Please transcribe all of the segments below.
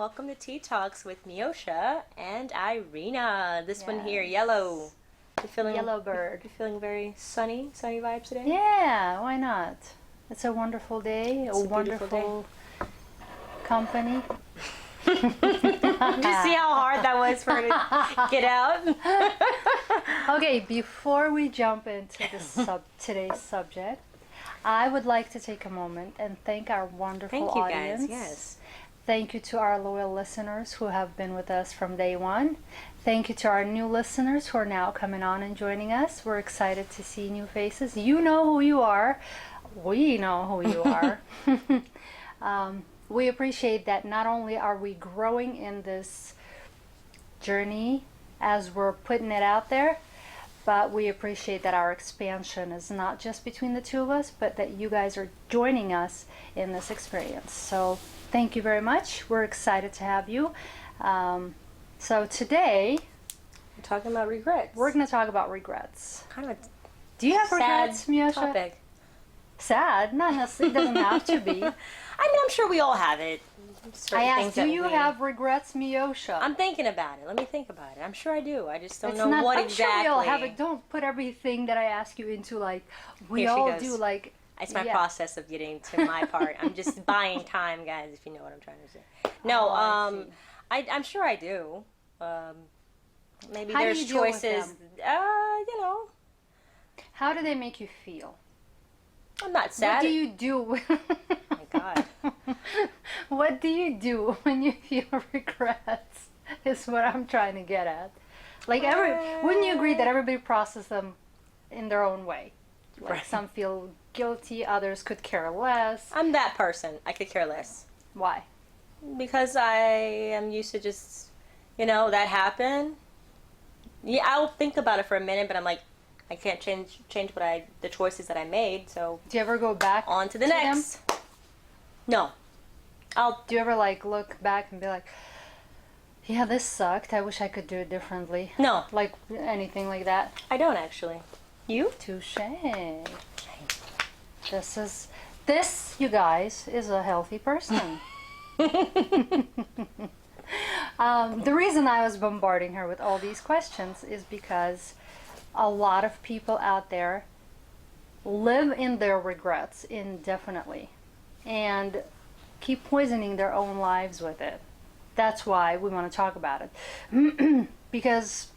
Welcome to Tea Talks with Meosha and Irina. This one here, Yes. yellow. You feeling Yellow bird. You feeling very sunny vibes today? Yeah, why not? It's a wonderful day, It's a beautiful wonderful company. Did you see how hard that was for her to get out? Okay, before we jump into today's subject, I would like to take a moment and thank our wonderful Thank you audience. guys, yes. Thank you to our loyal listeners who have been with us from day one. Thank you to our new listeners who are now coming on and joining us. We're excited to see new faces. You know who you are. We know who you are. We appreciate that not only are we growing in this journey as we're putting it out there, but we appreciate that our expansion is not just between the two of us, but that you guys are joining us in this experience. So thank you very much. We're excited to have you. So today, We're talking about regrets. we're going to talk about regrets. kind of Do you have sad regrets, Meosha? topic. Sad? Not necessarily. It doesn't have to be. I mean, I'm sure we all have it. Certain I things asked, do that you have regrets, Meosha? I'm thinking about it. Let me think about it. I'm sure I do. I just don't It's know not, what I'm exactly. sure we all have it. Don't put everything that I ask you into like we Here she all goes. do. Like It's my yeah. process of getting to my part. I'm just buying time, guys, if you know what I'm trying to say. No, Oh, I see. I'm sure I do. Maybe How do there's you deal with choices. them? You know, How do they make you feel? I'm not sad. What do you do? Oh my God. What do you do when you feel regrets? Is what I'm trying to get at. Like wouldn't you agree that everybody processes them in their own way? Like Right. some feel guilty, others could care less. I'm that person. I could care less Why? because I am used to just, that happened. Yeah, I'll think about it for a minute, but I'm like, I can't change the choices that I made. So Do you ever go back on to the them? next. No. Do you ever like look back and be like, yeah, this sucked. I wish I could do it differently. No, Like anything like that. I don't actually. You? Touche. This, you guys, is a healthy person. The reason I was bombarding her with all these questions is because a lot of people out there live in their regrets indefinitely and keep poisoning their own lives with it. That's why we want to talk about it. Because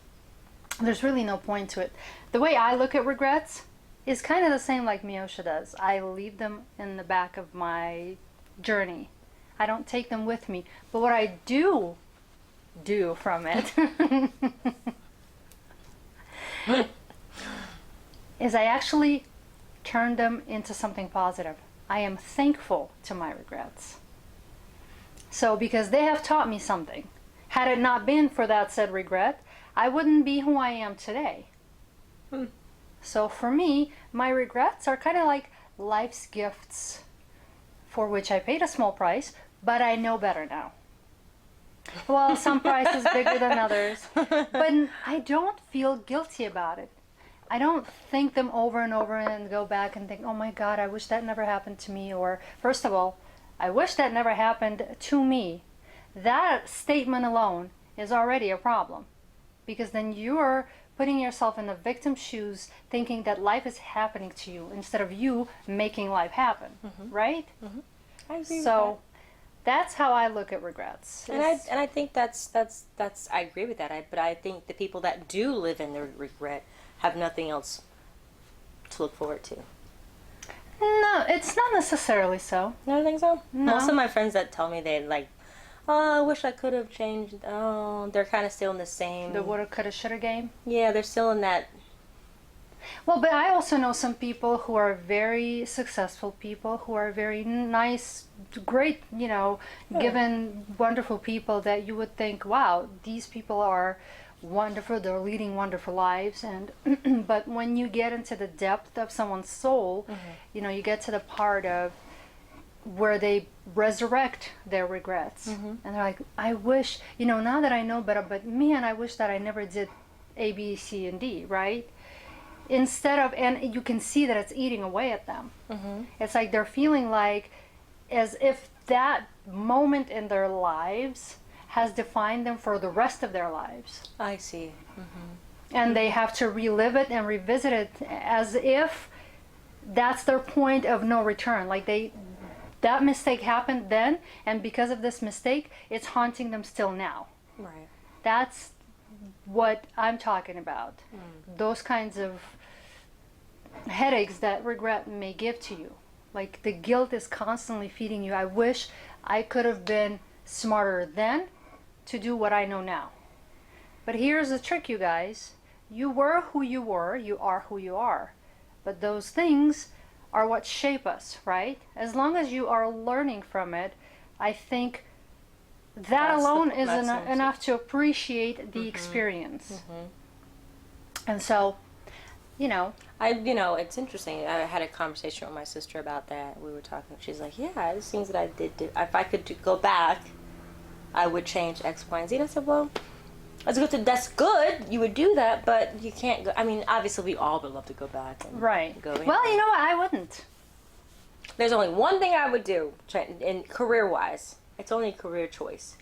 there's really no point to it. The way I look at regrets is kind of the same like Meosha does. I leave them in the back of my journey. I don't take them with me. But what I do from it is I actually turn them into something positive. I am thankful to my regrets. So because they have taught me something. Had it not been for that said regret, I wouldn't be who I am today. So for me, my regrets are kind of like life's gifts for which I paid a small price, but I know better now. Well, some price is bigger than others, but I don't feel guilty about it. I don't think them over and over and go back and think, oh my God, I wish that never happened to me. Or first of all, I wish that never happened to me. That statement alone is already a problem, because then you're putting yourself in the victim's shoes thinking that life is happening to you instead of you making life happen, right? I agree with So that's how I look at regrets. that. And I think that's I agree with that. But I think the people that do live in their regret have nothing else to look forward to. No, it's not necessarily so. You don't think so? No. Most of my friends that tell me they like, oh, I wish I could have changed. Oh, they're kind of still in the same. The woulda, coulda, shoulda game. Yeah, they're still in that. Well, but I also know some people who are very successful people, who are very nice, great, given, wonderful people that you would think, wow, these people are wonderful, they're leading wonderful lives. And but when you get into the depth of someone's soul, you get to the part of where they resurrect their regrets. And they're like, I wish, now that I know better, but man, I wish that I never did A, B, C, and D, right? Instead of, and you can see that it's eating away at them. It's like they're feeling like as if that moment in their lives has defined them for the rest of their lives. I see. And they have to relive it and revisit it as if that's their point of no return. Like that mistake happened then, and because of this mistake, it's haunting them still now. Right. That's what I'm talking about. Those kinds of headaches that regret may give to you. Like the guilt is constantly feeding you. I wish I could have been smarter then to do what I know now. But here's the trick, you guys. You were who you were, you are who you are. But those things are what shape us, right? As long as you are learning from it, I think that alone is enough to appreciate the experience. And so, it's interesting. I had a conversation with my sister about that. We were talking. She's like, "Yeah, there's things that I did. If I could go back, I would change X, Y, and Z." And I said, "Well, that's good. You would do that, but you can't go. I mean, obviously, we all would love to go back and go. Well, you know what? I wouldn't. There's only one thing I would do, in career-wise. It's only a career choice,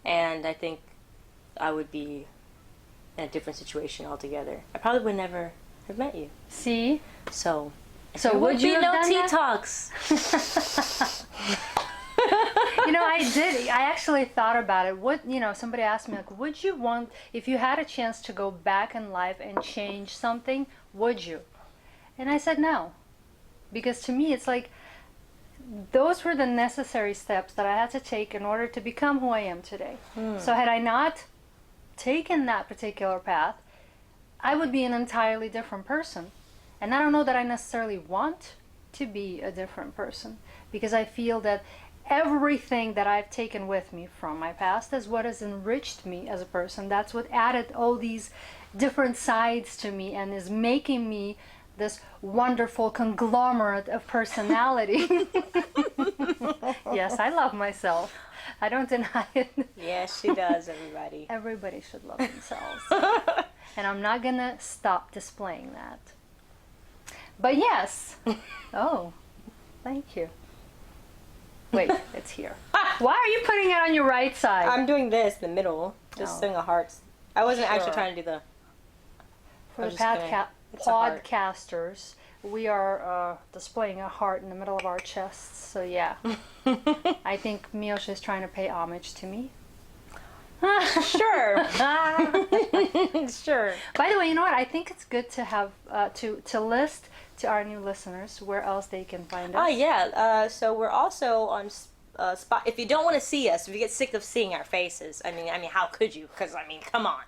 and I think I would be in a different situation altogether. I probably would never have met you. See? So would you have no done tea that? talks? I actually thought about it. Somebody asked me, like, would you want, if you had a chance to go back in life and change something, would you? And I said no. Because to me, it's like, those were the necessary steps that I had to take in order to become who I am today. So had I not taken that particular path, I would be an entirely different person. And I don't know that I necessarily want to be a different person, because I feel that everything that I've taken with me from my past is what has enriched me as a person. That's what added all these different sides to me and is making me this wonderful conglomerate of personality. Yes, I love myself. I don't deny it. Yes, she does, everybody. Everybody should love themselves. And I'm not going to stop displaying that. But yes. Oh, thank you. Wait, it's here. Why are you putting it on your right side? I'm doing this in the middle, just doing a heart. I wasn't actually trying to do the... For the podcasters, we are displaying a heart in the middle of our chests. So yeah, I think Meosha is trying to pay homage to me. Sure. Sure. By the way, you know what? I think it's good to have to list to our new listeners where else they can find us. Oh yeah. So we're also on Spot. If you don't want to see us, if you get sick of seeing our faces, I mean, how could you? Because come on.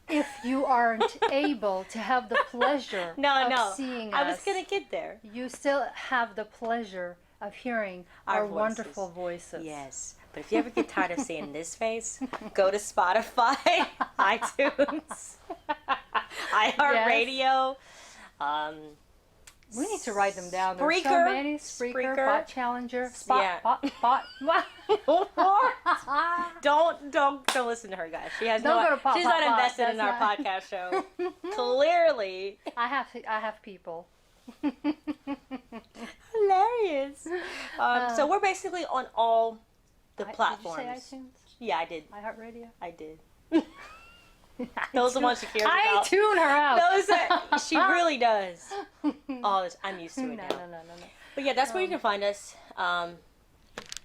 If you aren't able to have the pleasure of seeing us, I was gonna get there. You still have the pleasure of hearing our wonderful voices. Yes. But if you ever get tired of seeing this face, go to Spotify, iTunes, iHeartRadio. We need to write them down. There's so Spreaker. many. Spreaker, Bot Challenger, Bot. Don't listen to her, guys. She has Don't go to Pop, she's Pop, not Pop. invested in our podcast show. Clearly. I have people. Hilarious. So we're basically on all the platforms. Did you say iTunes? Yeah, I did. iHeartRadio? I did. Those are the ones she cares about. I tune her out. She really does. Oh, I'm used to it now. No. But yeah, that's where you can find us.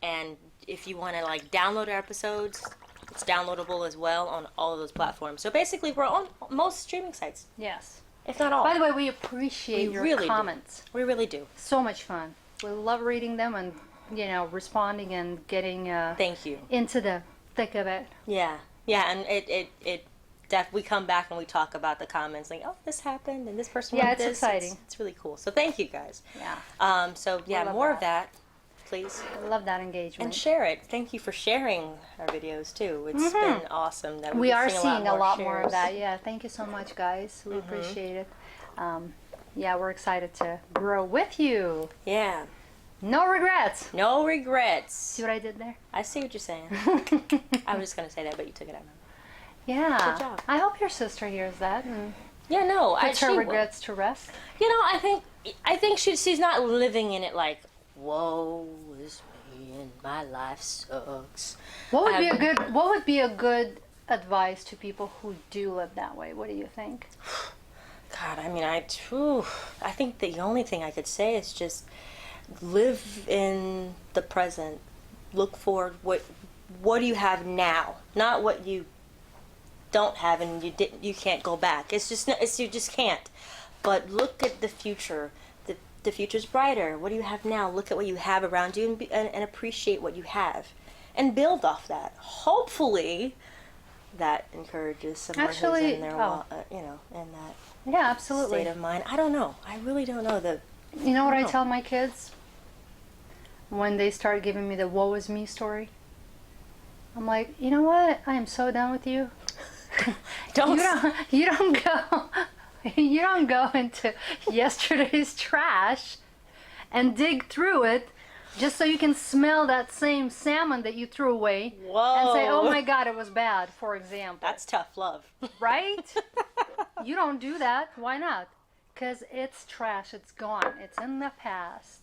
And if you want to download our episodes, it's downloadable as well on all of those platforms. So basically, we're on most streaming sites. Yes. If not all. By the way, we appreciate your comments. We really do. So much fun. We love reading them and responding and getting thank you into the thick of it. Yeah, and it we come back and we talk about the comments like, oh, this happened and this person wrote it's this. exciting. It's really cool. So thank you guys. Yeah. So yeah, more of that, please. I love that engagement. And share it. Thank you for sharing our videos too. It's been awesome that we are seeing a lot shares. more of that. Yeah, thank you so much, guys. We appreciate it. Yeah, we're excited to grow with you. Yeah. No regrets. No regrets. See what I did there? I see what you're saying. I was just gonna say that, but you took it out. Yeah. Good job. I hope your sister hears that and Yeah, no. puts her regrets to rest. I think she's not living in it like, woe is and my life sucks. What would be a good advice to people who do live that way? What do you think? God, I mean, I think the only thing I could say is just live in the present. Look forward. What do you have now? Not what you don't have and you can't go back. It's just you just can't. But look at the future. The future's brighter. What do you have now? Look at what you have around you and appreciate what you have, and build off that. Hopefully, that encourages someone who's in their, in that absolutely state of mind. I don't know. I really don't know. You know what I tell my kids when they start giving me the "woe is me" story? I'm like, you know what? I am so done with you. You don't go. You don't go into yesterday's trash and dig through it just so you can smell that same salmon that you threw away. Whoa. And say, oh my God, it was bad, for example. That's tough love. Right? You don't do that. Why not? Because it's trash. It's gone. It's in the past.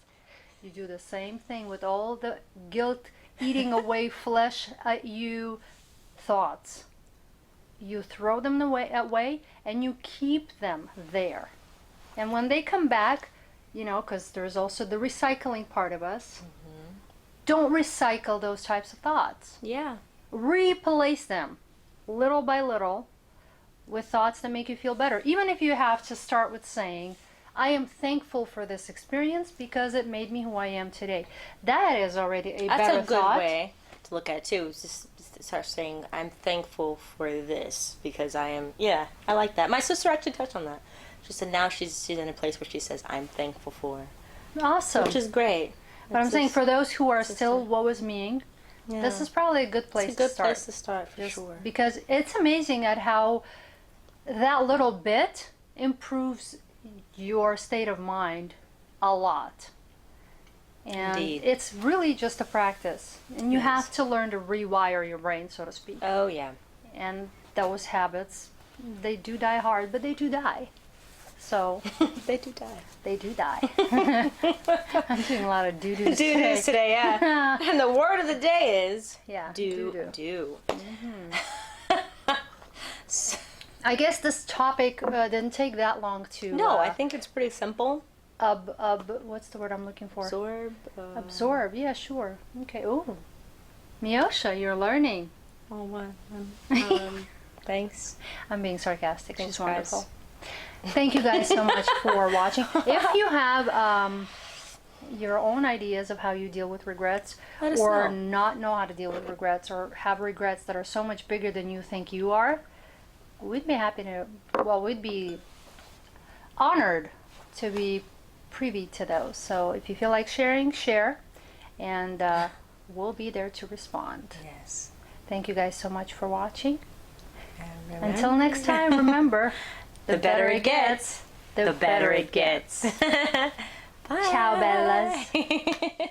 You do the same thing with all the guilt eating away flesh at you thoughts. You throw them away and you keep them there. And when they come back, because there's also the recycling part of us, don't recycle those types of thoughts. Yeah. Replace them little by little with thoughts that make you feel better. Even if you have to start with saying, I am thankful for this experience because it made me who I am today. That is already a better thought. That's a good way to look at it too. Just start saying, I'm thankful for this because I am, I like that. My sister actually touched on that. She said now she's in a place where she says, I'm thankful for. Awesome. Which is great. But I'm saying for those who are still woe is meing, this is probably a good place to start. It's a good place to start, for sure. Because it's amazing at how that little bit improves your state of mind a lot. And Indeed. it's really just a practice. And you have to learn to rewire your brain, so to speak. Oh, yeah. And those habits, they do die hard, but they do die. So they do die. They do die. I'm doing a lot of doo-doos today. Doo-doos today, yeah. And the word of the day is do. I guess this topic didn't take that long to... No, I think it's pretty simple. What's the word I'm looking for? Absorb. Absorb, yeah, sure. Okay, ooh. Miosha, you're learning. Oh, what? Thanks. I'm being sarcastic. Thanks, she's wonderful. guys. Thank you guys so much for watching. If you have your own ideas of how you deal with regrets, or not know how to deal with regrets, or have regrets that are so much bigger than you think you are, we'd be happy to, we'd be honored to be privy to those. So if you feel like sharing, share, and we'll be there to respond. Yes. Thank you guys so much for watching. Until next time, remember, the better it gets, the better it gets. Bye. Ciao, bellas.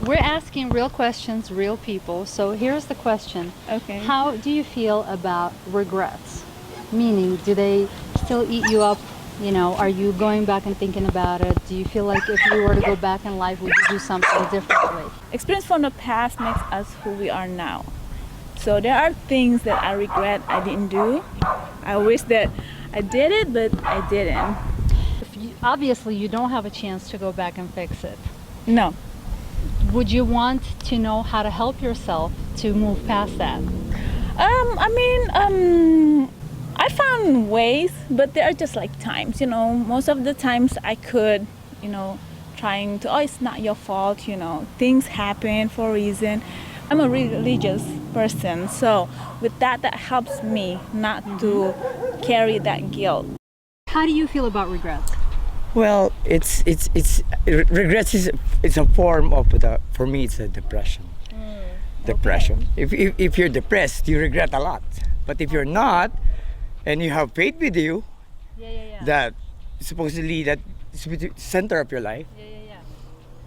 We're asking real questions, real people. So here's the question. Okay. How do you feel about regrets? Meaning, do they still eat you up? You know, are you going back and thinking about it? Do you feel like if you were to go back in life, would you do something differently? Experience from the past makes us who we are now. So there are things that I regret I didn't do. I wish that I did it, but I didn't. Obviously, you don't have a chance to go back and fix it. No. Would you want to know how to help yourself to move past that? I found ways, but there are just like times, most of the times I could, trying to, it's not your fault, things happen for a reason. I'm a religious person, so with that helps me not to carry that guilt. How do you feel about regrets? Well, regrets is a form of for me it's a depression. Depression. Okay. If you're depressed, you regret a lot. But if you're not, and you have faith with you, that supposedly that is the center of your life.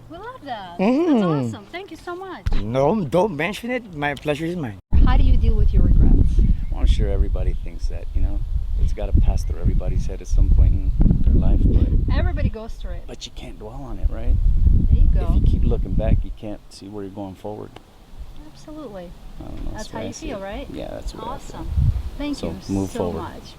We love that. That's awesome. Thank you so much. No, don't mention it. My pleasure is mine. How do you deal with your regrets? I'm sure everybody thinks that, it's got to pass through everybody's head at some point in their life. But everybody goes through it. But you can't dwell on it, right? There you go. If you keep looking back, you can't see where you're going forward. Absolutely. I don't know. That's the how way I you see feel, it. right? Yeah, that's what I feel. Awesome. Thank So you move so forward. much.